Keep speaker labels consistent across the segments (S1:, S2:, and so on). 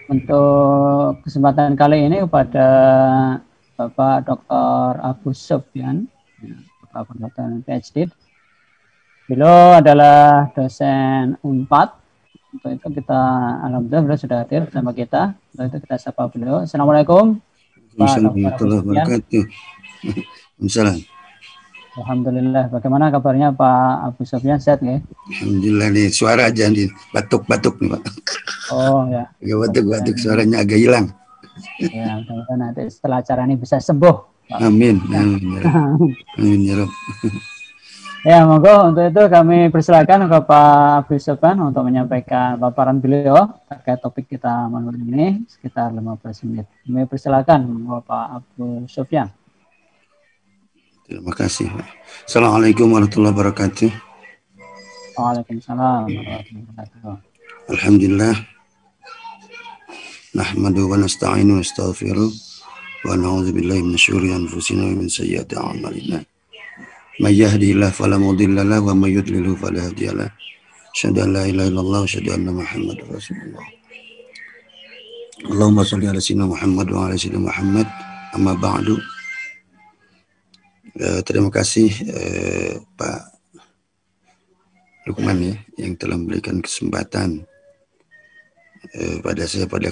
S1: untuk kesempatan kali ini kepada Bapak Dr. Abu Sofyan, Bapak Dr. PhD. Beliau adalah dosen Unpad. Untuk itu kita alhamdulillah beliau sudah hadir bersama kita. Untuk itu kita sapa beliau. Assalamualaikum Pak Dr. Abu Sofyan.
S2: Assalamualaikum.
S1: Alhamdulillah. Bagaimana kabarnya Pak Abu Sofyan? Sehat nggih?
S2: Alhamdulillah nih, suara aja nih, batuk-batuk nih Pak.
S1: Oh ya.
S2: Agak batuk-batuk, suaranya agak hilang.
S1: Ya, mudah-mudahan nanti setelah acara ini bisa sembuh. Pak.
S2: Amin. Amin. Amin ya Rabb.
S1: Ya, monggo untuk itu kami persilakan ke Pak Abu Sofyan untuk menyampaikan paparan beliau terkait topik kita malam ini sekitar 15 menit. Kami persilakan Pak Abu Sofyan.
S2: Terima kasih. Assalamualaikum warahmatullahi wabarakatuh.
S1: Waalaikumsalam warahmatullahi wabarakatuh.
S2: Alhamdulillah. Nahmadu wa nasta'inu wa nastaghfiruh wa na'udzu billahi min syururi anfusina wa min sayyiati a'malina. May yahdihillahu fala mudilla lahu wa may yudlilhu fala hadiya lahu. Asyhadu an la ilaha illallah wa asyhadu anna Muhammadar Rasulullah. Allahumma shalli ala sayyidina Muhammad wa ala sayyidina Muhammad. Amma ba'du. Terima kasih Pak Lukman ya yang telah memberikan kesempatan pada saya pada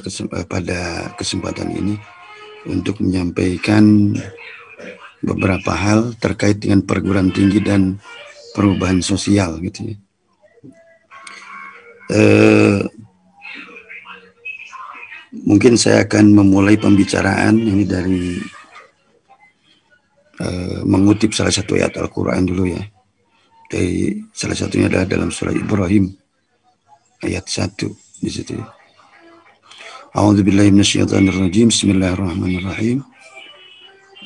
S2: kesempatan ini untuk menyampaikan beberapa hal terkait dengan perguruan tinggi dan perubahan sosial gitu ya. Mungkin saya akan memulai pembicaraan ini dari mengutip salah satu ayat Al-Quran dulu ya. Dari salah satunya adalah dalam surah Ibrahim ayat 1 di situ. A'udzubillahi minasyaitonirrajim. Bismillahirrahmanirrahim.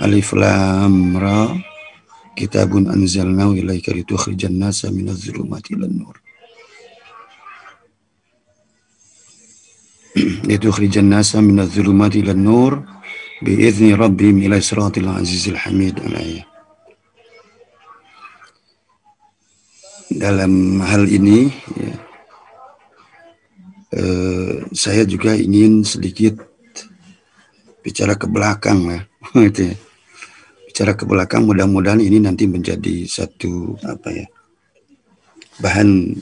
S2: Alif lam ra. Kitabun anzalnahu ilaika litukhrijan nasa minadh dhulumati ilan nur. Litukhrijan nasa minadh dhulumati ilan nur. Bi'izni rabbihim ila siratil azizil hamid. Dalam hal ini ya, saya juga ingin sedikit bicara ke belakang lah. Bicara ke belakang, mudah-mudahan ini nanti menjadi satu bahan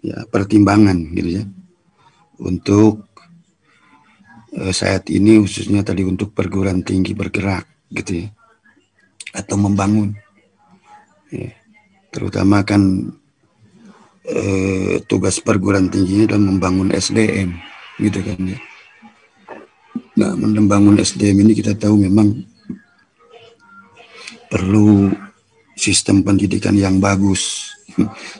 S2: ya, pertimbangan gitu ya untuk saat ini, khususnya tadi untuk perguruan tinggi bergerak gitu ya, atau membangun ya. Terutama kan tugas perguruan tinggi adalah membangun SDM gitu kan ya. Nah, membangun SDM ini kita tahu memang perlu sistem pendidikan yang bagus.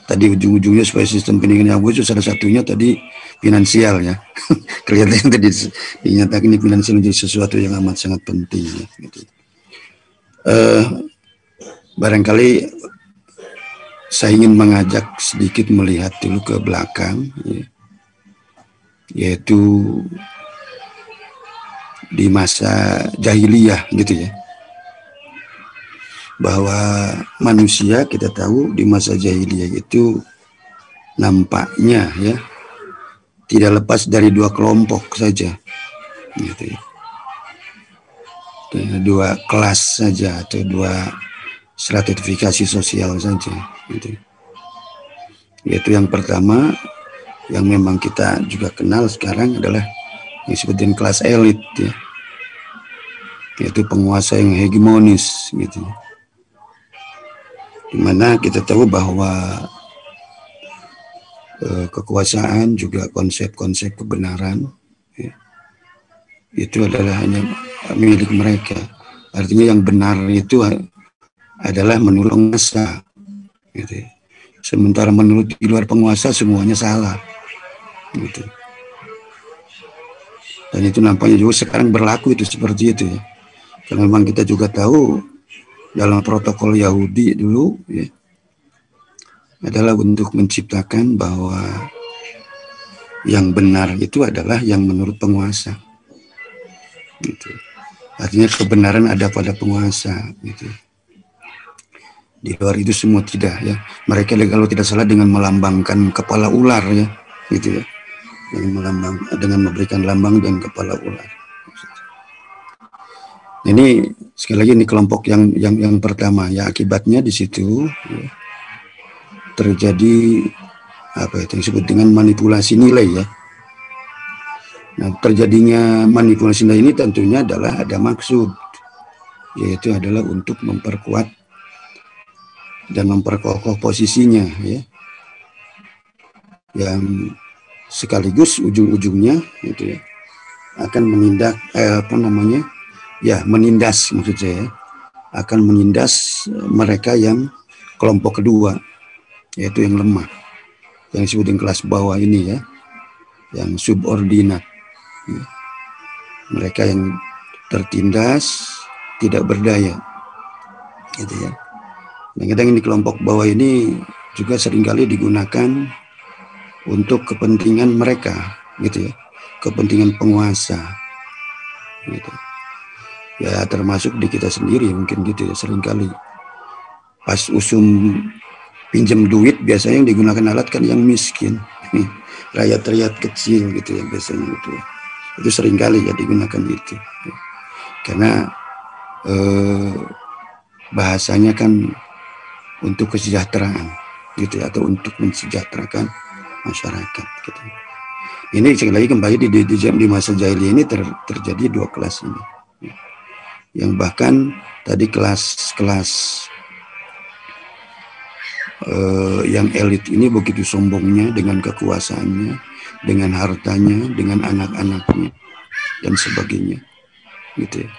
S2: Tadi ujung-ujungnya supaya sistem pendidikan yang bagus, salah satunya tadi finansial ya. Kelihatannya tadi dinyatakan ini finansial menjadi sesuatu yang amat sangat penting ya, gitu. Barangkali saya ingin mengajak sedikit melihat dulu ke belakang ya, yaitu di masa jahiliyah gitu ya. Bahwa manusia kita tahu di masa jahiliyah itu nampaknya ya tidak lepas dari dua kelompok saja gitu ya. Dua kelas saja atau dua stratifikasi sosial saja gitu. Yaitu yang pertama yang memang kita juga kenal sekarang adalah yang disebutin kelas elit ya. Yaitu penguasa yang hegemonis gitu. Dimana kita tahu bahwa kekuasaan juga konsep-konsep kebenaran ya, itu adalah hanya milik mereka. Artinya yang benar itu adalah menurut penguasa gitu. Sementara menurut di luar penguasa semuanya salah gitu. Dan itu nampaknya juga sekarang berlaku itu seperti itu ya. Karena memang kita juga tahu dalam protokol Yahudi dulu ya, adalah untuk menciptakan bahwa yang benar itu adalah yang menurut penguasa gitu. Artinya kebenaran ada pada penguasa gitu. Di luar itu semua tidak ya. Mereka kalau tidak salah dengan melambangkan kepala ular ya gitu ya. dengan memberikan lambang dan kepala ular. Ini sekali lagi ini kelompok yang pertama ya, akibatnya di situ ya, terjadi apa itu yang disebut dengan manipulasi nilai ya. Nah, terjadinya manipulasi nilai ini tentunya adalah ada maksud, yaitu adalah untuk memperkuat dan memperkokoh posisinya ya, yang sekaligus ujung-ujungnya itu ya, akan menindak menindas, maksud saya akan menindas mereka yang kelompok kedua, yaitu yang lemah, yang disebut di kelas bawah ini ya, yang subordinat ya. Mereka yang tertindas, tidak berdaya gitu ya. Kadang-kadang di kelompok bawah ini juga seringkali digunakan untuk kepentingan mereka gitu ya, kepentingan penguasa gitu ya, termasuk di kita sendiri mungkin gitu ya. Seringkali pas usum pinjam duit biasanya yang digunakan alat kan yang miskin, rakyat-rakyat kecil gitu ya biasanya itu seringkali ya digunakan itu ya. Karena bahasanya kan untuk kesejahteraan gitu ya, atau untuk mensejahterakan masyarakat gitu. Ini sekali lagi kembali di masa jahiliyah ini terjadi dua kelas ini, yang bahkan tadi kelas yang elit ini begitu sombongnya dengan kekuasaannya, dengan hartanya, dengan anak-anaknya dan sebagainya gitu ya.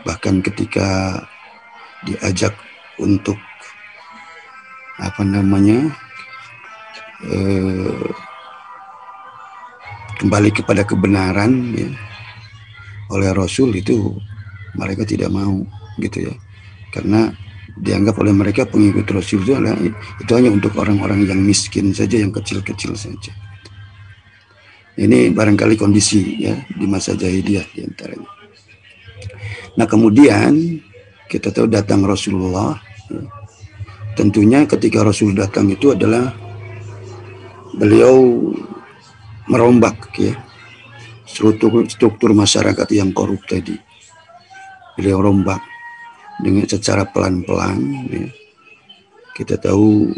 S2: Bahkan ketika diajak untuk kembali kepada kebenaran ya, oleh Rasul, itu mereka tidak mau gitu ya, karena dianggap oleh mereka pengikut Rasul itu hanya untuk orang-orang yang miskin saja, yang kecil-kecil saja. Ini barangkali kondisi ya di masa jahiliyah diantaranya. Nah kemudian kita tahu datang Rasulullah ya. Tentunya ketika Rasul datang itu adalah beliau merombak ya struktur masyarakat yang korup tadi. Beliau rombak dengan secara pelan-pelan ya. Kita tahu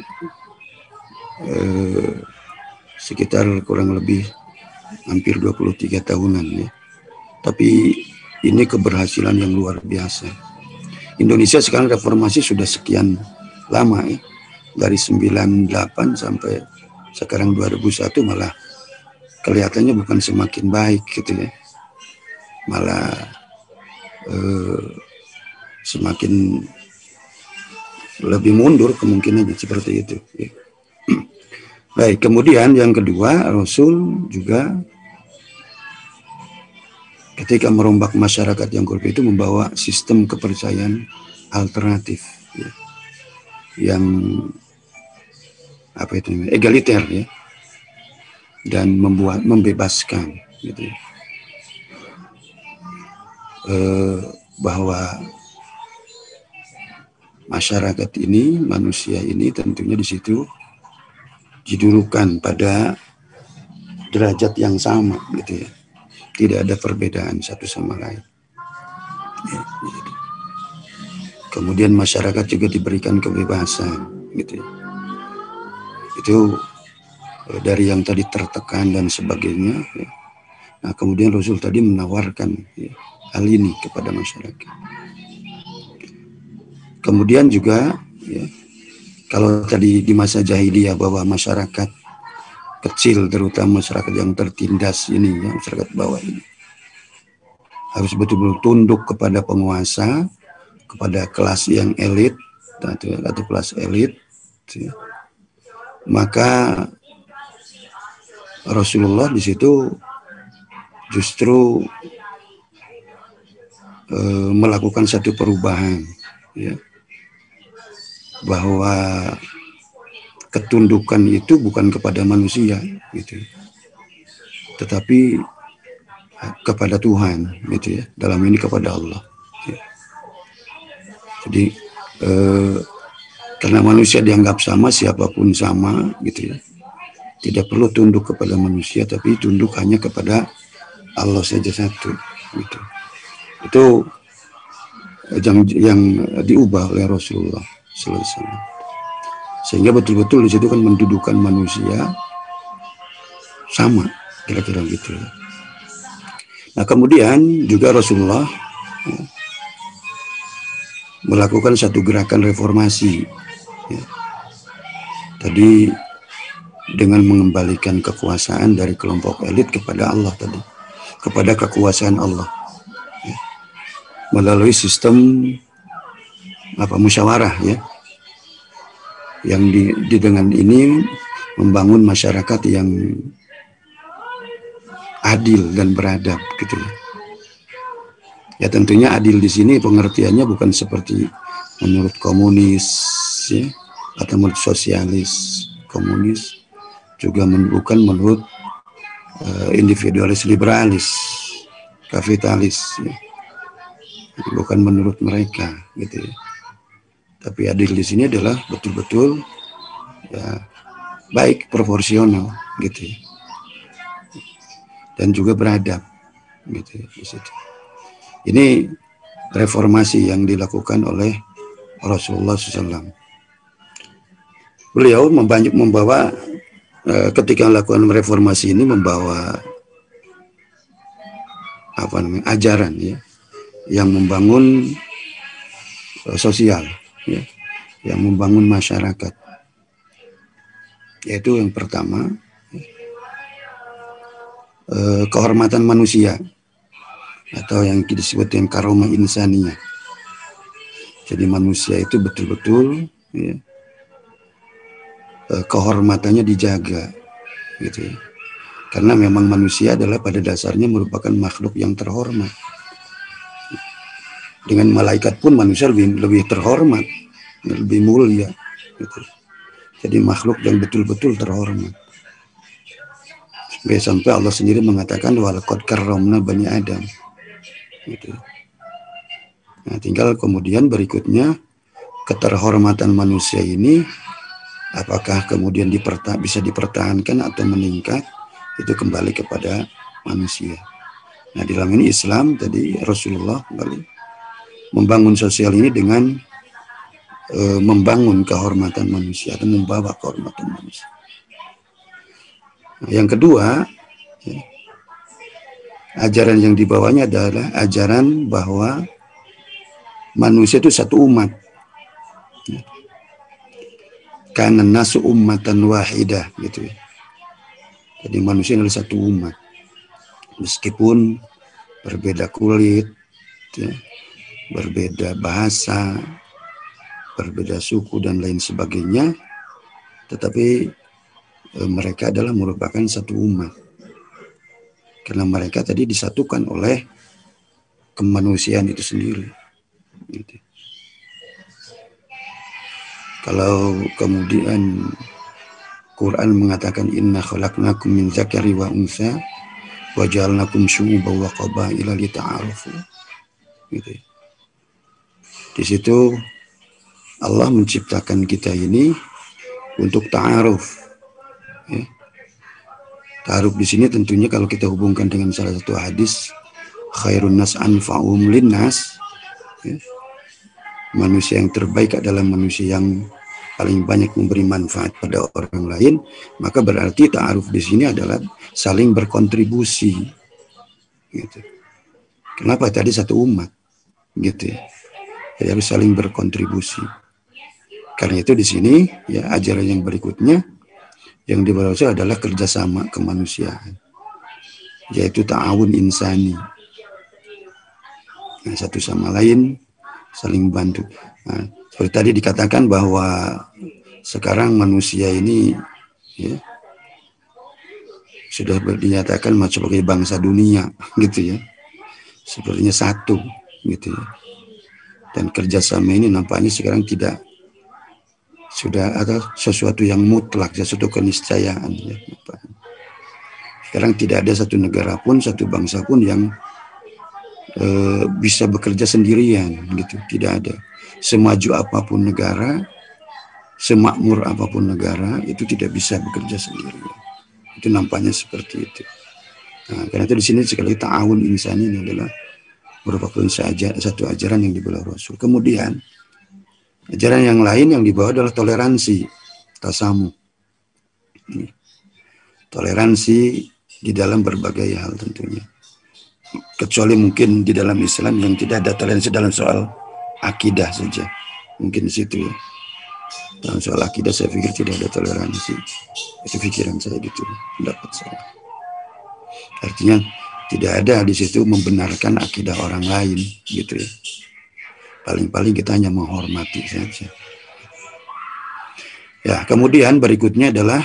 S2: sekitar kurang lebih hampir 23 tahunan ya. Tapi ini keberhasilan yang luar biasa. Indonesia sekarang reformasi sudah sekian lama ya. Dari 98 sampai sekarang 2001 malah kelihatannya bukan semakin baik gitu ya. Malah semakin lebih mundur kemungkinannya seperti itu ya. Baik, kemudian yang kedua, Rasul juga ketika merombak masyarakat yang korup itu membawa sistem kepercayaan alternatif ya, yang egaliter ya, dan membebaskan gitu ya. Bahwa masyarakat ini, manusia ini tentunya di situ didudukan pada derajat yang sama gitu ya. Tidak ada perbedaan satu sama lain. Ya, gitu. Kemudian masyarakat juga diberikan kebebasan gitu ya. Itu dari yang tadi tertekan dan sebagainya ya. Nah kemudian Rasul tadi menawarkan ya, hal ini kepada masyarakat. Kemudian juga ya, kalau tadi di masa jahiliyah bahwa masyarakat kecil, terutama masyarakat yang tertindas ini ya, masyarakat bawah ini harus betul-betul tunduk kepada penguasa, kepada kelas yang elit atau kelas elit ya. Maka Rasulullah di situ justru melakukan satu perubahan ya, bahwa ketundukan itu bukan kepada manusia gitu, tetapi kepada Tuhan gitu ya, dalam ini kepada Allah ya. Jadi karena manusia dianggap sama, siapapun sama gitu ya, tidak perlu tunduk kepada manusia, tapi tunduk hanya kepada Allah saja satu. Gitu. Itu yang diubah oleh Rasulullah sallallahu alaihi wasallam. Sehingga betul-betul di situ kan mendudukan manusia sama, kira-kira gitu. Nah, kemudian juga Rasulullah melakukan satu gerakan reformasi. Ya. Tadi dengan mengembalikan kekuasaan dari kelompok elit kepada Allah tadi, kepada kekuasaan Allah. Ya. Melalui sistem musyawarah, ya. Yang dengan ini membangun masyarakat yang adil dan beradab, gitu. Ya, tentunya adil di sini pengertiannya bukan seperti menurut komunis, ya, atau menurut sosialis komunis, juga bukan menurut individualis liberalis kapitalis, ya. Bukan menurut mereka, gitu ya. Tapi adil di sini adalah betul-betul ya baik, proporsional, gitu ya. Dan juga beradab, gitu ya, di situ. Ini reformasi yang dilakukan oleh Rasulullah SAW. Beliau membawa ketika melakukan reformasi ini membawa ajaran, ya, yang membangun sosial, ya, yang membangun masyarakat. Yaitu yang pertama, kehormatan manusia, atau yang disebut dengan karomah insaniyah. Jadi manusia itu betul-betul, ya, kehormatannya dijaga, gitu ya. Karena memang manusia adalah pada dasarnya merupakan makhluk yang terhormat. Dengan malaikat pun manusia lebih terhormat, lebih mulia, gitu. Jadi makhluk yang betul-betul terhormat. Sampai Allah sendiri mengatakan walaqad karramna bani Adam. Gitu. Nah, tinggal kemudian berikutnya keterhormatan manusia ini apakah kemudian bisa dipertahankan atau meningkat, itu kembali kepada manusia. Nah, di dalam ini Islam tadi Rasulullah kembali membangun sosial ini dengan membangun kehormatan manusia atau membawa kehormatan manusia. Nah, yang kedua, ya, ajaran yang dibawanya adalah ajaran bahwa manusia itu satu umat. Karena nasu ummatan wahidah, gitu ya. Jadi manusia adalah satu umat. Meskipun berbeda kulit, ya, berbeda bahasa, berbeda suku dan lain sebagainya, tetapi mereka adalah merupakan satu umat. Karena mereka tadi disatukan oleh kemanusiaan itu sendiri. Gitu. Kalau kemudian Quran mengatakan inna khalaqnakum min dzakari wa untha wa ja'alnakum syu'uban wa qabaila lita'arafu. Gitu. Di situ Allah menciptakan kita ini untuk ta'aruf. Ya. Ta'aruf di sini tentunya kalau kita hubungkan dengan salah satu hadis khairun nas anfa'um linnas, ya. Manusia yang terbaik adalah manusia yang paling banyak memberi manfaat pada orang lain, maka berarti ta'aruf di sini adalah saling berkontribusi. Gitu. Kenapa tadi satu umat? Gitu ya. Jadi harus saling berkontribusi. Karena itu di sini ya ajaran yang berikutnya yang dibawa adalah kerjasama kemanusiaan, yaitu ta'awun insani. Nah, satu sama lain saling bantu. Nah, seperti tadi dikatakan bahwa sekarang manusia ini ya, sudah dinyatakan sebagai bangsa dunia, gitu ya. Sepertinya satu, gitu ya. Dan kerjasama ini nampaknya sekarang sudah ada sesuatu yang mutlak, sesuatu keniscayaan. Ya. Sekarang tidak ada satu negara pun, satu bangsa pun yang bisa bekerja sendirian, gitu. Tidak ada. Semaju apapun negara, semakmur apapun negara, itu tidak bisa bekerja sendirian. Itu nampaknya seperti itu. Nah, karena itu di sini sekali ta'awun insani ini adalah merupakan satu ajaran yang dibawa Rasul. Kemudian ajaran yang lain yang dibawa adalah toleransi, tasamu. Toleransi di dalam berbagai hal tentunya. Kecuali mungkin di dalam Islam yang tidak ada toleransi dalam soal akidah saja. Mungkin di situ ya. Dalam soal akidah saya pikir tidak ada toleransi. Itu pikiran saya gitu, pendapat saya. Artinya tidak ada di situ membenarkan akidah orang lain gitu ya. Paling-paling kita hanya menghormati saja. Ya, kemudian berikutnya adalah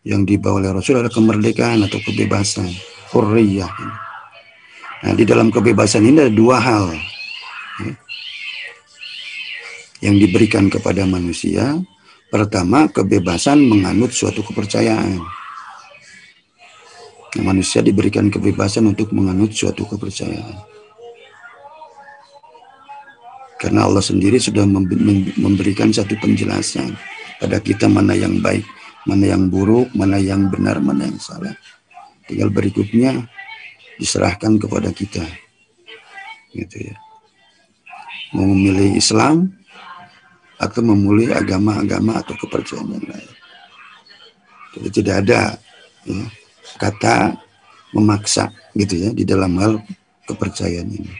S2: yang dibawa oleh Rasul adalah kemerdekaan atau kebebasan, hurriyah. Nah, di dalam kebebasan ini ada dua hal ya, yang diberikan kepada manusia. Pertama, kebebasan menganut suatu kepercayaan. Nah, manusia diberikan kebebasan untuk menganut suatu kepercayaan. Karena Allah sendiri sudah memberikan satu penjelasan pada kita mana yang baik, mana yang buruk, mana yang benar, mana yang salah. Tinggal berikutnya diserahkan kepada kita. Gitu ya. Mau memilih Islam atau memilih agama-agama atau kepercayaan yang lain. Jadi tidak ada ya, kata memaksa gitu ya di dalam hal kepercayaan ini.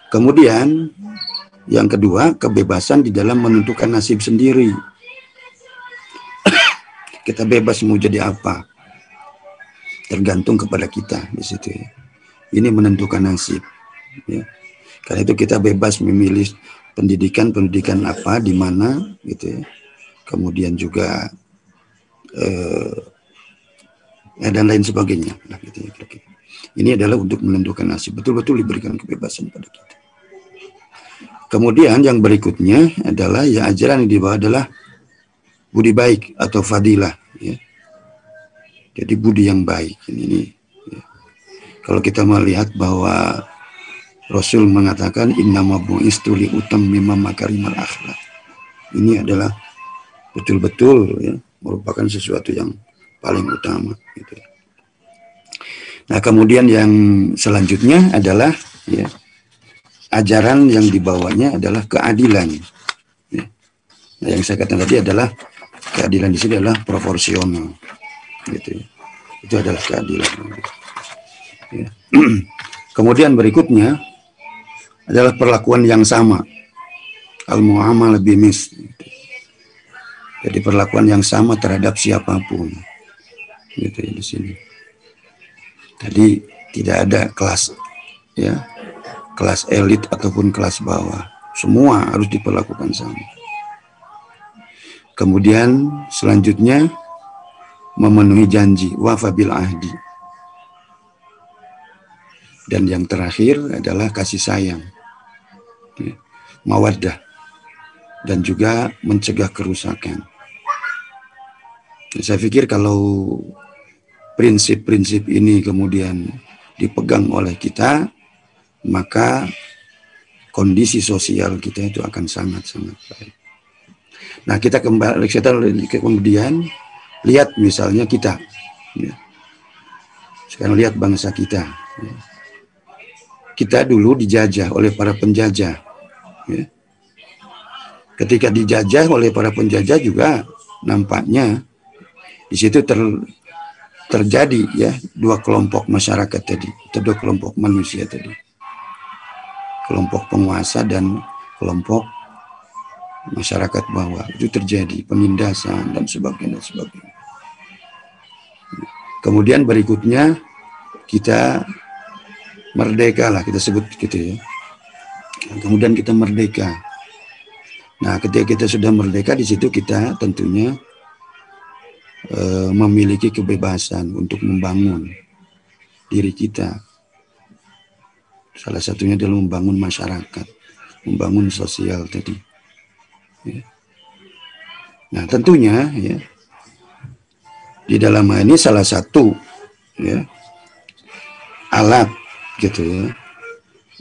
S2: Kemudian yang kedua, kebebasan di dalam menentukan nasib sendiri. Kita bebas mau jadi apa, tergantung kepada kita di situ ya. Ini menentukan nasib ya. Karena itu kita bebas memilih pendidikan apa di mana gitu ya. Kemudian juga dan lain sebagainya. Nah, gitu ya, kira-kira. Ini adalah untuk menentukan nasib. Betul-betul diberikan kebebasan pada kita. Kemudian yang berikutnya adalah ya ajaran yang dibawa adalah budi baik atau fadilah. Ya. Jadi budi yang baik. Ini ya. Kalau kita melihat bahwa Rasul mengatakan innama bu'istu li utammima makarimal akhlak. Ini adalah betul-betul ya, merupakan sesuatu yang paling utama. Gitu. Nah kemudian yang selanjutnya adalah ya, ajaran yang dibawanya adalah keadilan. Ya. Nah, yang saya katakan tadi adalah keadilan di sini adalah proporsional. Gitu. Itu adalah keadilan. Ya. Kemudian berikutnya adalah perlakuan yang sama. Al-mu'amalah bimis. Jadi perlakuan yang sama terhadap siapapun. Gitu ya di sini. Tadi tidak ada kelas ya, kelas elit ataupun kelas bawah. Semua harus diperlakukan sama. Kemudian selanjutnya memenuhi janji, wafa bil ahdi. Dan yang terakhir adalah kasih sayang, ya, mawaddah, dan juga mencegah kerusakan. Saya pikir kalau prinsip-prinsip ini kemudian dipegang oleh kita, maka kondisi sosial kita itu akan sangat-sangat baik. Nah, kita kemudian lihat misalnya kita, ya. Sekarang lihat bangsa kita. Ya. Kita dulu dijajah oleh para penjajah. Ya. Ketika dijajah oleh para penjajah juga nampaknya di situ terjadi ya dua kelompok masyarakat tadi, atau dua kelompok manusia tadi. Kelompok penguasa dan kelompok masyarakat bawah. Itu terjadi penindasan dan sebagainya. Kemudian berikutnya kita merdeka lah, kita sebut gitu ya. Kemudian kita merdeka. Nah, ketika kita sudah merdeka, di situ kita tentunya memiliki kebebasan untuk membangun diri kita. Salah satunya adalah membangun masyarakat, membangun sosial tadi. Ya. Nah, tentunya ya di dalam hal ini salah satu ya alat gitu ya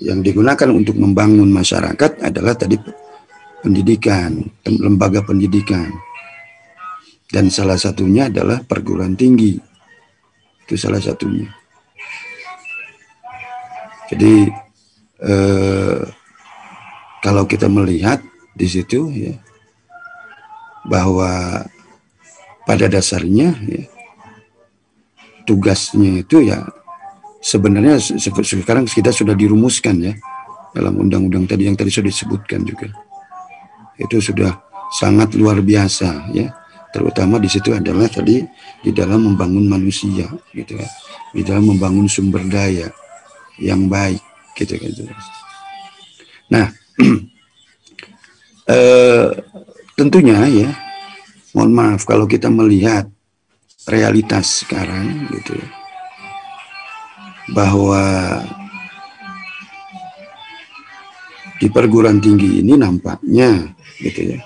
S2: yang digunakan untuk membangun masyarakat adalah tadi pendidikan, lembaga pendidikan. Dan salah satunya adalah perguruan tinggi. Itu salah satunya. Jadi kalau kita melihat di situ ya, bahwa pada dasarnya ya, tugasnya itu ya sebenarnya sekarang kita sudah dirumuskan ya dalam undang-undang tadi yang tadi sudah disebutkan juga. Itu sudah sangat luar biasa ya. Terutama di situ adalah tadi di dalam membangun manusia gitu ya. Di dalam membangun sumber daya yang baik gitu. Nah, tentunya ya, mohon maaf kalau kita melihat realitas sekarang gitu ya, bahwa di perguruan tinggi ini nampaknya gitu ya,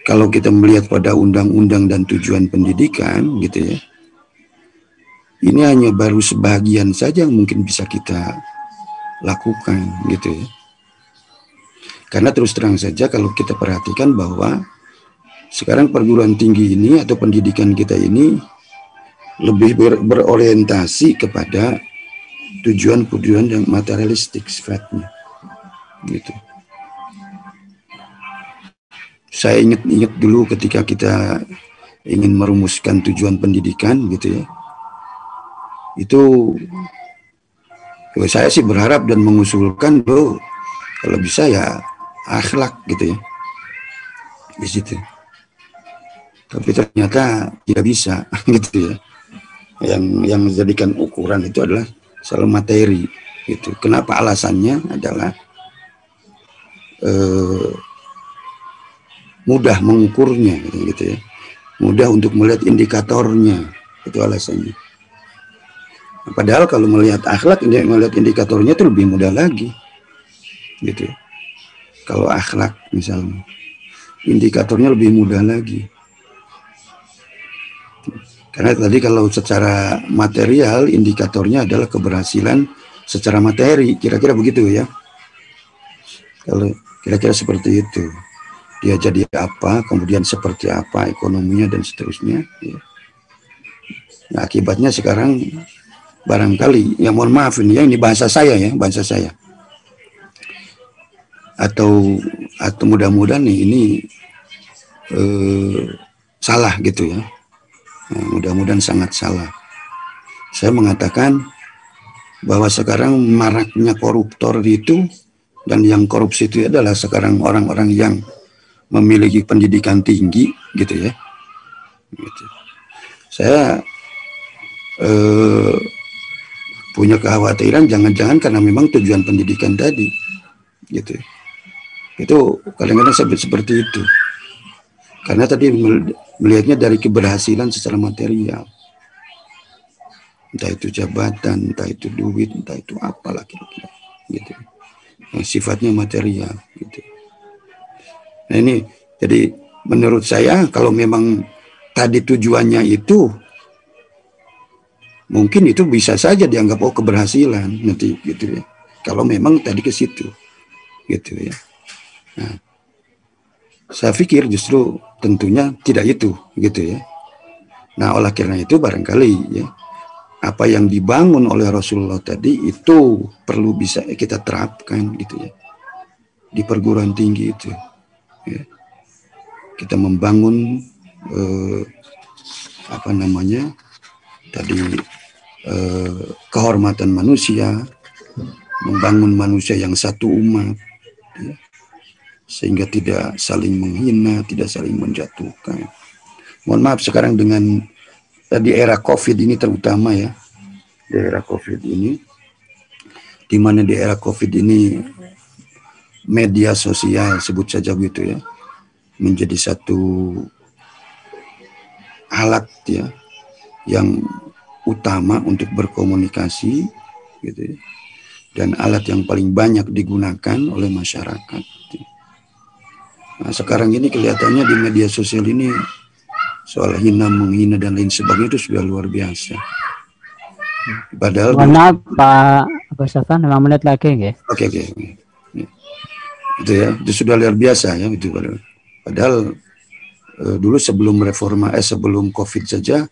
S2: kalau kita melihat pada undang-undang dan tujuan pendidikan gitu ya, ini hanya baru sebagian saja yang mungkin bisa kita lakukan gitu ya. Karena terus terang saja kalau kita perhatikan bahwa sekarang perguruan tinggi ini atau pendidikan kita ini lebih berorientasi kepada tujuan-tujuan yang materialistik sifatnya gitu. Saya ingat dulu ketika kita ingin merumuskan tujuan pendidikan gitu ya, itu saya sih berharap dan mengusulkan kalau bisa ya akhlak gitu ya di situ. Tapi ternyata tidak bisa gitu ya. Yang menjadikan ukuran itu adalah selalu materi gitu. Kenapa? Alasannya adalah mudah mengukurnya gitu ya. Mudah untuk melihat indikatornya, itu alasannya. Padahal kalau melihat akhlak, melihat indikatornya itu lebih mudah lagi gitu. Kalau akhlak misalnya, indikatornya lebih mudah lagi. Karena tadi kalau secara material, indikatornya adalah keberhasilan secara materi, kira-kira begitu ya. Kalau kira-kira seperti itu, dia jadi apa, kemudian seperti apa ekonominya dan seterusnya. Ya. Nah, akibatnya sekarang barangkali, ya mohon maaf ini bahasa saya ya, bahasa saya. Atau mudah-mudahan ini salah gitu ya. Nah, mudah-mudahan sangat salah. Saya mengatakan bahwa sekarang maraknya koruptor itu, dan yang korupsi itu adalah sekarang orang-orang yang memiliki pendidikan tinggi gitu ya. Gitu. Saya punya kekhawatiran jangan-jangan karena memang tujuan pendidikan tadi gitu. Itu kadang-kadang seperti itu. Karena tadi melihatnya dari keberhasilan secara material. Entah itu jabatan, entah itu duit, entah itu apalah kira-kira gitu. Yang sifatnya material gitu. Nah ini jadi menurut saya kalau memang tadi tujuannya itu, mungkin itu bisa saja dianggap keberhasilan nanti gitu ya. Kalau memang tadi ke situ gitu ya. Nah, saya pikir justru tentunya tidak itu gitu ya. Nah, oleh karena itu barangkali ya apa yang dibangun oleh Rasulullah tadi itu perlu bisa kita terapkan gitu ya di perguruan tinggi itu. Ya. Kita membangun kehormatan manusia, membangun manusia yang satu umat, ya, sehingga tidak saling menghina, tidak saling menjatuhkan. Mohon maaf sekarang dengan di era COVID ini terutama ya, di era COVID ini, di mana di era COVID ini media sosial sebut saja gitu ya, menjadi satu alat ya yang utama untuk berkomunikasi gitu ya, dan alat yang paling banyak digunakan oleh masyarakat. Nah, sekarang ini kelihatannya di media sosial ini soal hina, menghina dan lain sebagainya itu sudah luar biasa. Padahal
S1: maaf Pak Safan, 5 menit lagi ya.
S2: Oke. Itu ya, itu sudah luar biasa ya itu padahal dulu sebelum sebelum COVID saja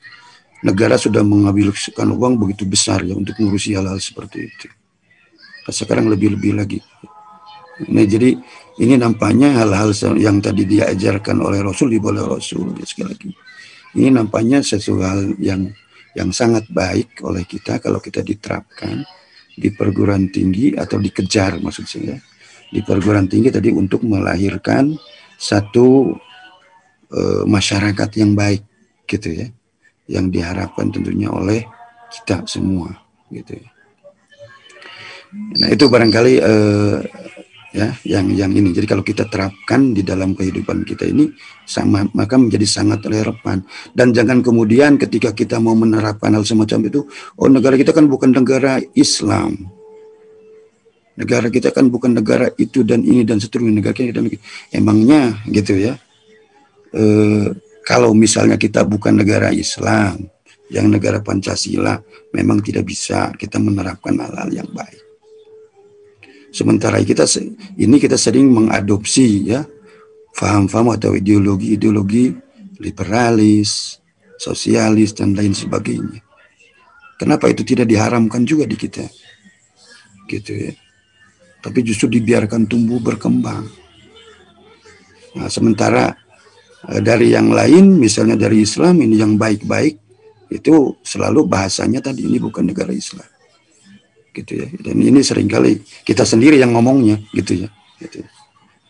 S2: negara sudah menghabiskan uang begitu besar ya untuk mengurusi hal-hal seperti itu. Sekarang lebih-lebih lagi. Nah, jadi ini nampaknya hal-hal yang tadi diajarkan oleh Rasul, dibawa oleh Rasul, ya, sekali lagi. Ini nampaknya sesuatu hal yang sangat baik oleh kita kalau kita diterapkan di perguruan tinggi atau dikejar, maksud saya di perguruan tinggi tadi untuk melahirkan satu masyarakat yang baik, gitu ya, yang diharapkan tentunya oleh kita semua, gitu ya. Nah, itu barangkali ya yang ini. Jadi kalau kita terapkan di dalam kehidupan kita ini sama, maka menjadi sangat relevan. Dan jangan kemudian ketika kita mau menerapkan hal semacam itu, oh negara kita kan bukan negara Islam, negara kita kan bukan negara itu dan ini dan seterusnya, negara kita emangnya gitu ya. Kalau misalnya kita bukan negara Islam, yang negara Pancasila, memang tidak bisa kita menerapkan hal-hal yang baik. Sementara kita sering mengadopsi ya faham-faham atau ideologi liberalis, sosialis dan lain sebagainya. Kenapa itu tidak diharamkan juga di kita? Gitu ya. Tapi justru dibiarkan tumbuh berkembang. Nah, sementara dari yang lain, misalnya dari Islam ini yang baik-baik, itu selalu bahasanya tadi ini bukan negara Islam. Gitu ya. Dan ini seringkali kita sendiri yang ngomongnya, gitu ya. Gitu.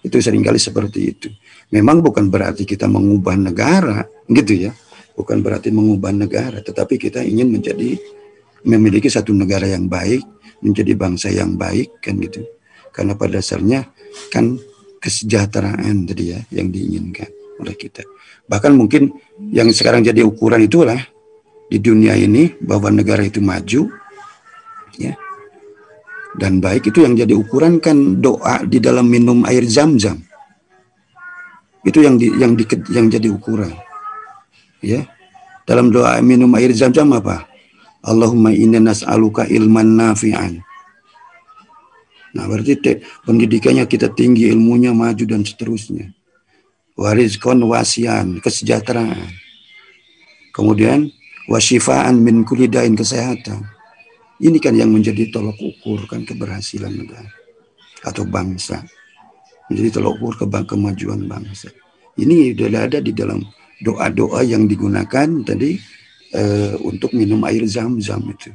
S2: Itu seringkali seperti itu. Memang bukan berarti kita mengubah negara, gitu ya. Bukan berarti mengubah negara, tetapi kita ingin memiliki satu negara yang baik, menjadi bangsa yang baik, kan gitu. Karena pada dasarnya kan kesejahteraan tadi ya yang diinginkan oleh kita. Bahkan mungkin yang sekarang jadi ukuran itulah di dunia ini bahwa negara itu maju, ya. Dan baik itu yang jadi ukuran kan doa di dalam minum air Zam-Zam. Itu yang jadi ukuran. Ya. Dalam doa minum air Zam-Zam apa? Allahumma inna nas'aluka ilman nafi'an. Nah, berarti pendidikannya kita tinggi, ilmunya maju dan seterusnya. Warizqan wasian, kesejahteraan. Kemudian wasyifaan min kulli dain, kesehatan. Ini kan yang menjadi tolok ukur kan keberhasilan negara atau bangsa. Menjadi tolok ukur kemajuan bangsa. Ini sudah ada di dalam doa-doa yang digunakan tadi untuk minum air Zam-Zam itu.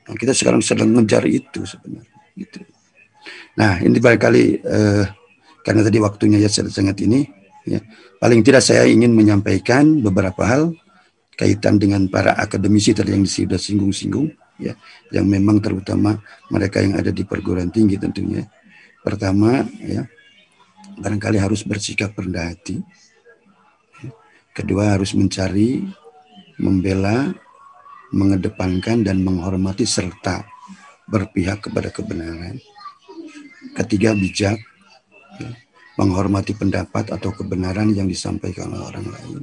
S2: Nah, kita sekarang sedang ngejar itu sebenarnya. Gitu. Nah, ini barangkali karena tadi waktunya ya sangat ini, ya, paling tidak saya ingin menyampaikan beberapa hal kaitan dengan para akademisi tadi yang sudah singgung-singgung, ya, yang memang terutama mereka yang ada di perguruan tinggi tentunya. Pertama, ya, barangkali harus bersikap rendah hati. Ya. Kedua, harus mencari, membela, mengedepankan dan menghormati serta berpihak kepada kebenaran. Ketiga, bijak, ya, menghormati pendapat atau kebenaran yang disampaikan oleh orang lain.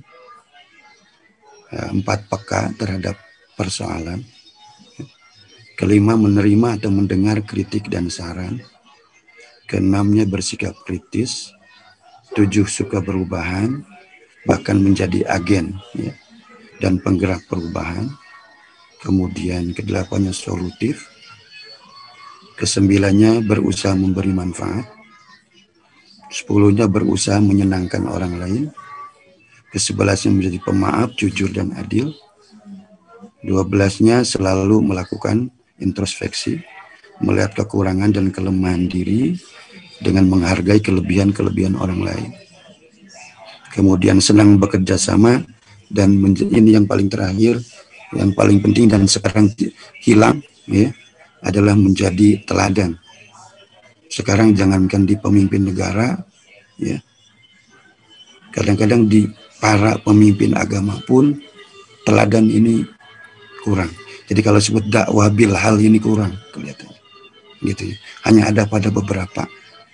S2: Empat, peka terhadap persoalan. Kelima, menerima atau mendengar kritik dan saran. Keenamnya, bersikap kritis. 7, suka perubahan, bahkan menjadi agen, ya, dan penggerak perubahan. Kemudian ke-8-nya solutif. Ke-9-nya berusaha memberi manfaat. 10-nya berusaha menyenangkan orang lain. Ke-11-nya menjadi pemaaf, jujur dan adil. 12-nya selalu melakukan introspeksi, melihat kekurangan dan kelemahan diri dengan menghargai kelebihan-kelebihan orang lain. Kemudian senang bekerja sama, dan ini yang paling terakhir, yang paling penting dan sekarang hilang, ya, adalah menjadi teladan. Sekarang jangankan di pemimpin negara, ya, kadang-kadang di para pemimpin agama pun teladan ini kurang. Jadi kalau sebut dakwah bil hal ini kurang kelihatan, gitu ya. Hanya ada pada beberapa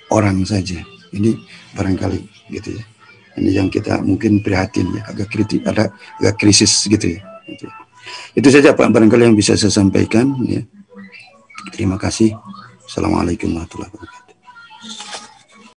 S2: orang saja. Ini barangkali gitu ya. Ini yang kita mungkin prihatin ya, agak krisis gitu ya. Gitu. Itu saja Pak barangkali yang bisa saya sampaikan ya. Terima kasih. Assalamualaikum warahmatullahi wabarakatuh.